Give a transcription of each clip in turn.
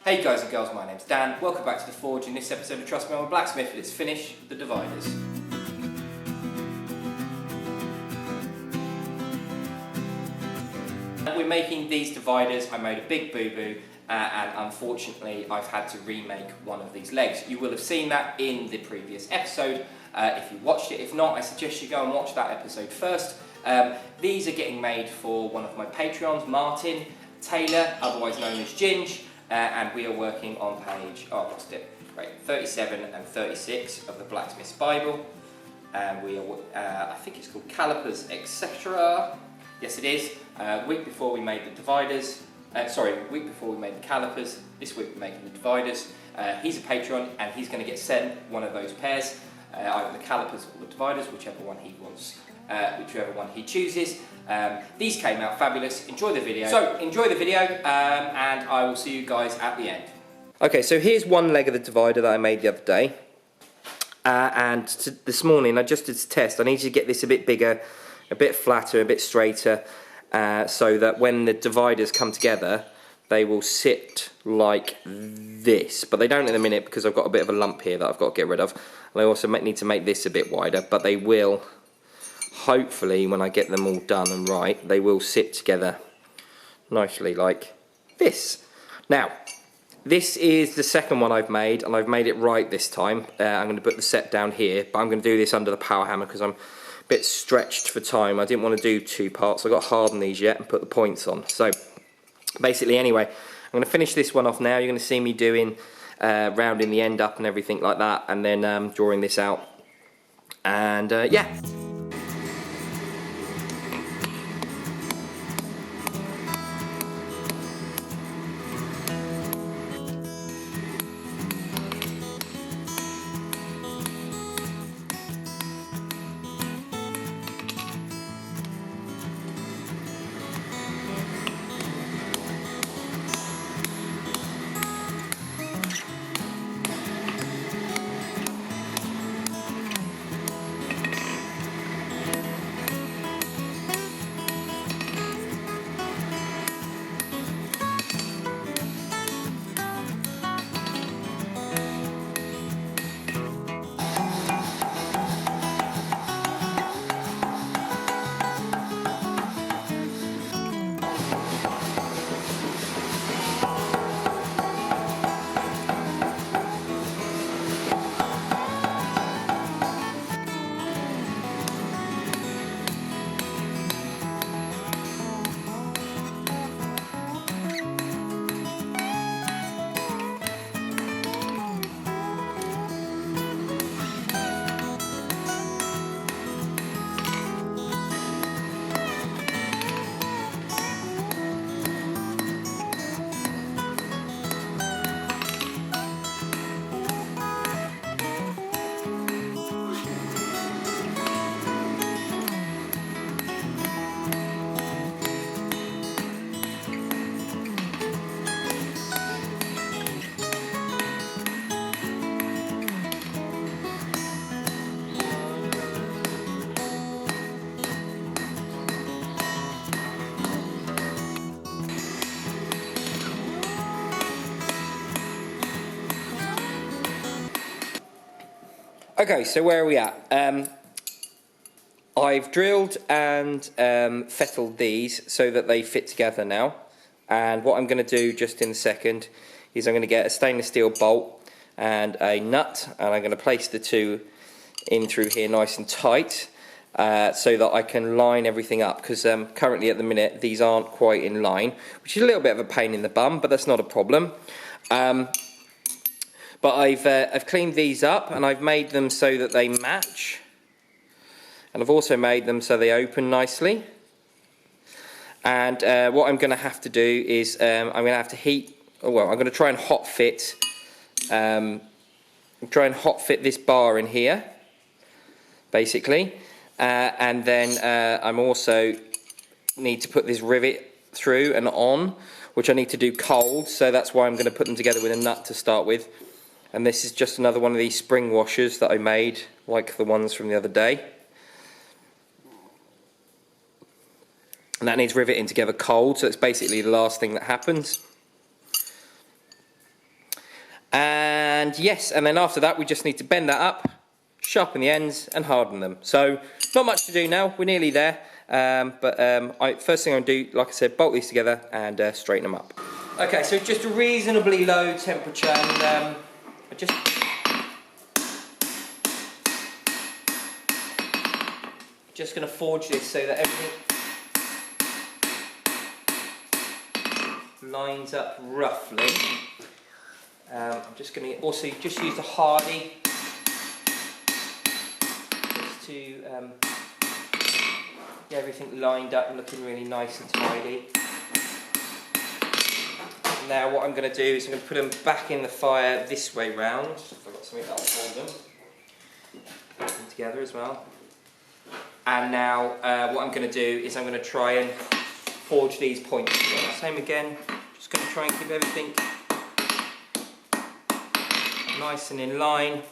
Hey guys and girls, my name's Dan. Welcome back to The Forge. In this episode of Trust Me, I'm a Blacksmith. Let's finish the dividers. We're making these dividers. I made a big boo-boo and unfortunately I've had to remake one of these legs. You will have seen that in the previous episode if you watched it. If not, I suggest you go and watch that episode first. These are getting made for one of my Patreons, Martin Taylor, otherwise known as Ginge. And we are working on page, 37 and 36 of the Blacksmith Bible. And we are, I think it's called Calipers, etc. Yes, it is. Week before we made the dividers. Week before we made the calipers. This week we're making the dividers. He's a Patreon and he's going to get sent one of those pairs, either the calipers or the dividers, whichever one he wants. Whichever one he chooses. These came out fabulous. Enjoy the video. So enjoy the video and I will see you guys at the end. Okay, so here's one leg of the divider that I made the other day. This morning I just did a test. I need to get this a bit bigger, a bit flatter, a bit straighter, so that when the dividers come together they will sit like this. But they don't in a minute because I've got a bit of a lump here that I've got to get rid of. And I also need to make this a bit wider, but they will. Hopefully, when I get them all done and right, they will sit together nicely like this. Now, this is the second one I've made, and I've made it right this time. I'm going to put the set down here, but I'm going to do this under the power hammer because I'm a bit stretched for time. I didn't want to do two parts. I've got to harden these yet and put the points on. So, basically, anyway, I'm going to finish this one off now. You're going to see me doing rounding the end up and everything like that, and then drawing this out. And, yeah. Okay, so where are we at? I've drilled and fettled these so that they fit together now. And what I'm going to do just in a second is I'm going to get a stainless steel bolt and a nut, and I'm going to place the two in through here nice and tight so that I can line everything up, because currently at the minute these aren't quite in line, which is a little bit of a pain in the bum, but that's not a problem. But I've cleaned these up and I've made them so that they match, and I've also made them so they open nicely. And what I'm going to have to do is I'm going to have to I'm going to try and hot fit this bar in here, basically, and then I'm also need to put this rivet through and on, which I need to do cold, so that's why I'm going to put them together with a nut to start with. And this is just another one of these spring washers that I made, like the ones from the other day. And that needs riveting together cold, so it's basically the last thing that happens. And yes, and then after that we just need to bend that up, sharpen the ends and harden them. So not much to do now, we're nearly there. First thing I'm going to do, like I said, bolt these together and straighten them up. Okay, so just a reasonably low temperature, and I just going to forge this so that everything lines up roughly. I'm just going to also just use the hardy just to get everything lined up and looking really nice and tidy. Now what I'm going to do is I'm going to put them back in the fire this way round. I've got something that'll hold them. Put them together as well. And now what I'm going to do is I'm going to try and forge these points together. Same again, just going to try and keep everything nice and in line.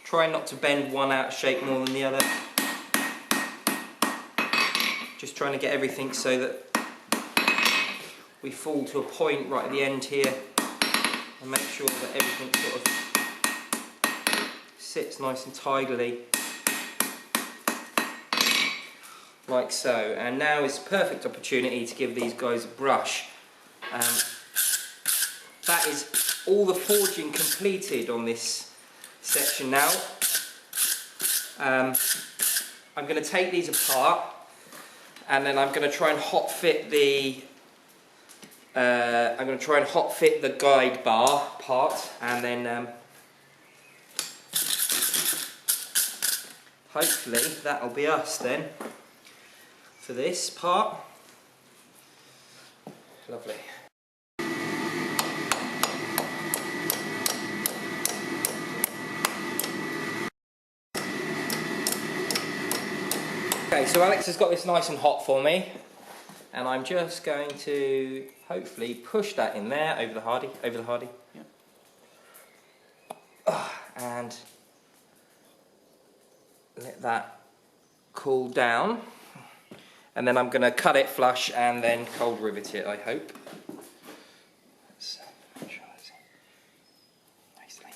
Try not to bend one out of shape more than the other. Just trying to get everything so that we fall to a point right at the end here and make sure that everything sort of sits nice and tidily, like so. And now is the perfect opportunity to give these guys a brush. That is all the forging completed on this section now. I'm going to take these apart and then I'm going to try and hot fit the guide bar part, and then hopefully that'll be us then for this part. Lovely. Okay, so Alex has got this nice and hot for me, and I'm just going to hopefully push that in there over the hardy, yeah. And let that cool down, and then I'm going to cut it flush and then cold rivet it, I hope. Let's try this nicely.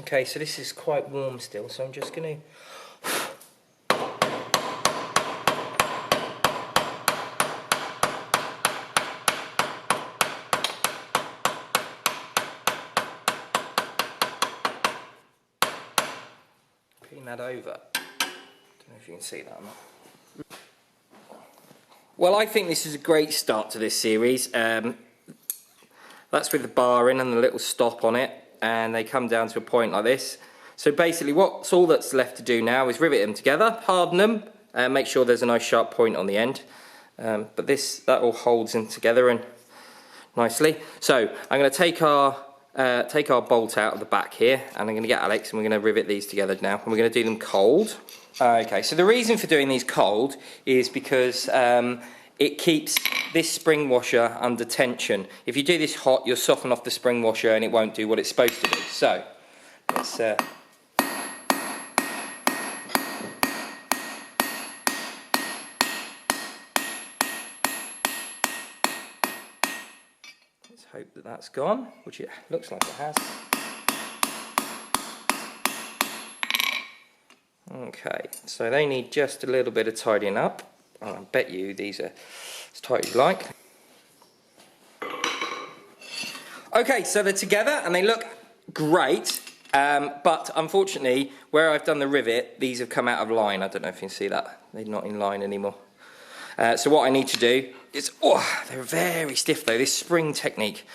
Okay, so this is quite warm still, so I'm just going to pin that over. Don't know if you can see that or not. Well, I think this is a great start to this series. That's with the bar in and the little stop on it, and they come down to a point like this. So basically all that's left to do now is rivet them together, harden them, and make sure there's a nice sharp point on the end. But that all holds them together and nicely. So I'm going to take our bolt out of the back here, and I'm going to get Alex and we're going to rivet these together now, and we're going to do them cold. Okay, so the reason for doing these cold is because it keeps this spring washer under tension. If you do this hot, you'll soften off the spring washer and it won't do what it's supposed to do. So let's let's hope that that's gone, which it looks like it has. Okay, so they need just a little bit of tidying up. I bet you these are as tight as you like. Okay, so they're together and they look great, but unfortunately where I've done the rivet, these have come out of line. I don't know if you can see that. They're not in line anymore. So what I need to do is, they're very stiff though. This spring technique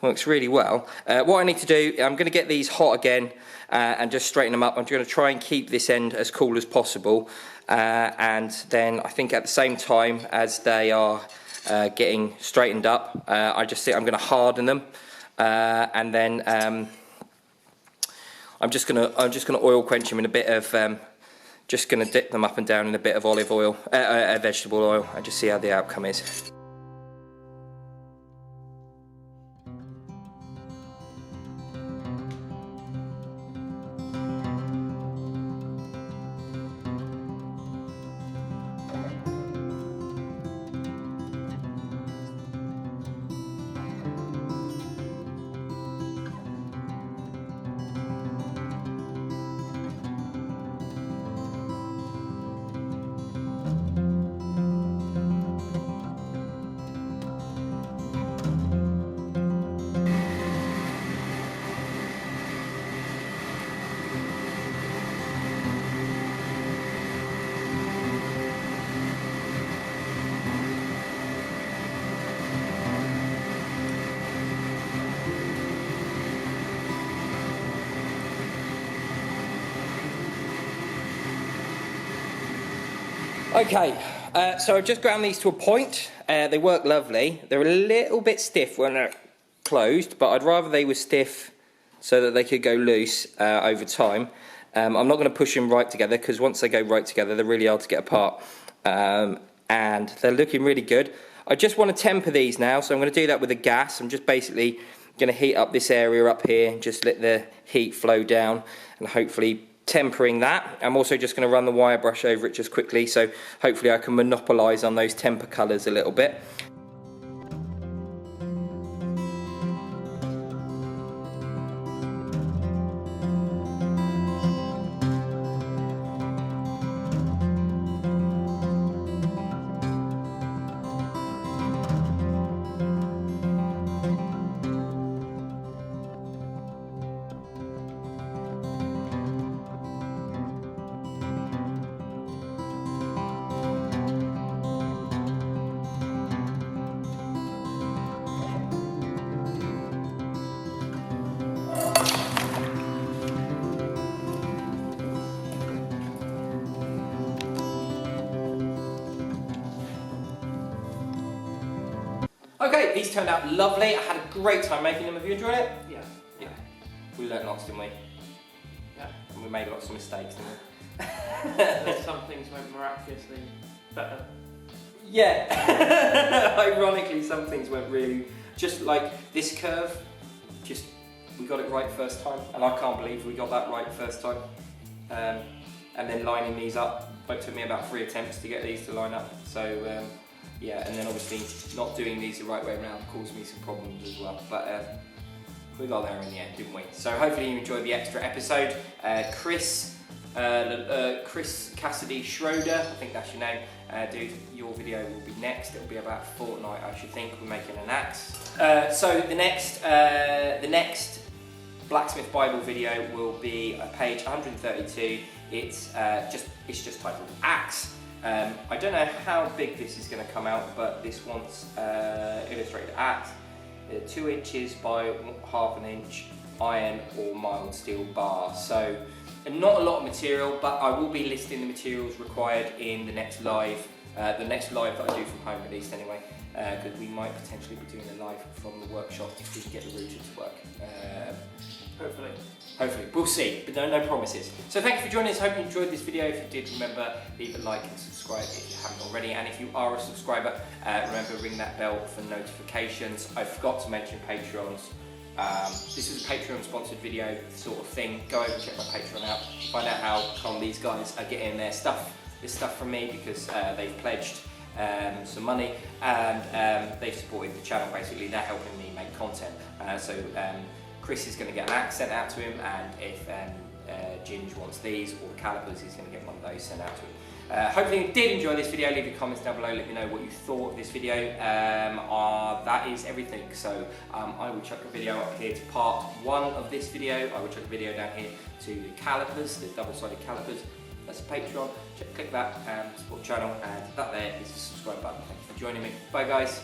works really well. What I need to do, I'm going to get these hot again and just straighten them up. I'm going to try and keep this end as cool as possible, and then I think at the same time as they are getting straightened up, I'm going to harden them, and then I'm just going to oil quench them in a bit of. Just going to dip them up and down in a bit of olive oil, vegetable oil, and just see how the outcome is. Okay, so I've just ground these to a point. They work lovely. They're a little bit stiff when they're closed, but I'd rather they were stiff so that they could go loose over time. I'm not going to push them right together because once they go right together, they're really hard to get apart. And they're looking really good. I just want to temper these now, so I'm going to do that with a gas. I'm just basically going to heat up this area up here and just let the heat flow down and hopefully tempering that. I'm also just going to run the wire brush over it just quickly, so hopefully I can monopolise on those temper colours a little bit. Okay, these turned out lovely. I had a great time making them. Have you enjoyed it? Yeah. Yeah. We learnt lots, didn't we? Yeah. And we made lots of mistakes, didn't we? Some things went miraculously better. Yeah. Ironically, some things went really, just like this curve, just, we got it right first time. And I can't believe we got that right first time. And then lining these up, it took me about 3 attempts to get these to line up. So, yeah, and then obviously not doing these the right way around caused me some problems as well. But we got there in the end, didn't we? So hopefully you enjoyed the extra episode. Chris Cassidy Schroeder, I think that's your name. Dude, your video will be next. It'll be about a fortnight, I should think. We're making an axe. So the next Blacksmith Bible video will be page 132. It's just titled Axe. I don't know how big this is going to come out, but this one's illustrated axe, 2 inches by ½ inch iron or mild steel bar. So not a lot of material, but I will be listing the materials required in the next live that I do from home, at least anyway, because we might potentially be doing a live from the workshop if we can get the router to work. Hopefully, we'll see, but no promises. So thank you for joining us. I hope you enjoyed this video. If you did, remember, leave a like and subscribe if you haven't already. And if you are a subscriber, remember, ring that bell for notifications. I forgot to mention Patreons. This is a Patreon sponsored video sort of thing. Go over and check my Patreon out. Find out how come these guys are getting this stuff from me, because they've pledged some money and they've supported the channel. Basically, they're helping me make content. Chris is going to get an axe sent out to him, and if Ginge wants these or the calipers, he's going to get one of those sent out to him. Hopefully you did enjoy this video. Leave your comments down below, let me know what you thought of this video. That is everything. So I will chuck a video up here to part 1 of this video. I will chuck a video down here to the calipers, the double-sided calipers. That's a Patreon. Click that and support the channel, and that there is the subscribe button. Thank you for joining me. Bye guys.